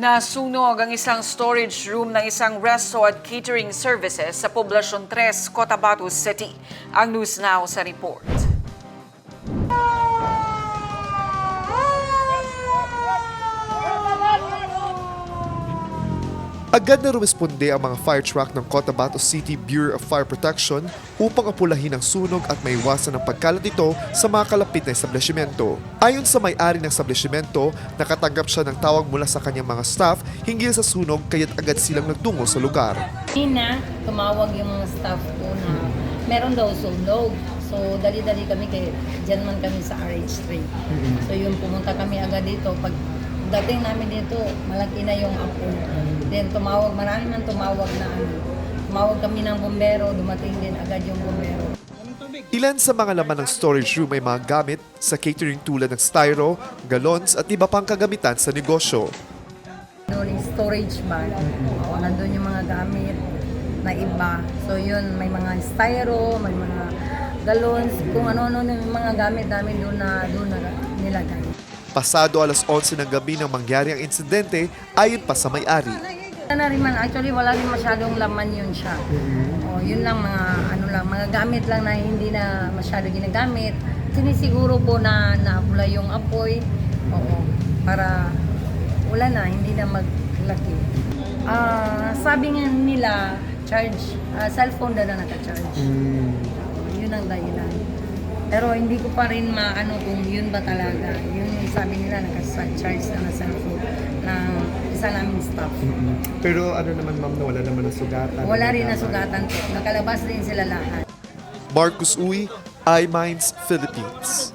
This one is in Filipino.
Nasunog ang isang storage room ng isang resto at catering services sa Poblacion 3, Cotabato City. Ang News Now sa report. Agad na rumisponde ang mga fire truck ng Cotabato City Bureau of Fire Protection upang apulahin ang sunog at maiwasan ang pagkalat nito sa mga kalapit na establishmento. Ayon sa may-ari ng establishmento, nakatanggap siya ng tawag mula sa kanyang mga staff hinggil sa sunog kaya't agad silang nagtungo sa lugar. Nina, tumawag yung mga staff ko na meron daw sunog. So, dali-dali kami dyan man kami sa RH3. So, yung pumunta kami agad dito. Pag dating namin dito, malaki na yung apoy. Then, marami man tumawag na tumawag kami ng bombero, dumating din agad yung bombero. Ilan sa mga laman ng storage room ay mga gamit sa catering tulad ng styro, galons at iba pang kagamitan sa negosyo. Doon yung storage bag, nandun yung mga gamit na iba. So yun, may mga styro, may mga galons, kung ano-ano yung mga gamit namin doon na nilagay. Pasado alas 11 ng gabi nang mangyari ang insidente ayon pa sa may-ari. Actually wala rin masyadong laman yun siya. Yun lang mga gamit lang na hindi na masyado ginagamit. Sinisiguro po na naapula yung apoy. Para wala na, hindi na maglaki. Sabi nga nila, cellphone na naka-charge. Yun ang dahilan. Pero hindi ko pa rin maano kung yun ba talaga. Yun yung sabi nila, naka-charge na cellphone ng isa naming staff. Pero ano naman ma'am, na wala naman nasugatan? Wala rin nasugatan po. Nakalabas din sila lahat. Marcus Uy, iMinds Philippines.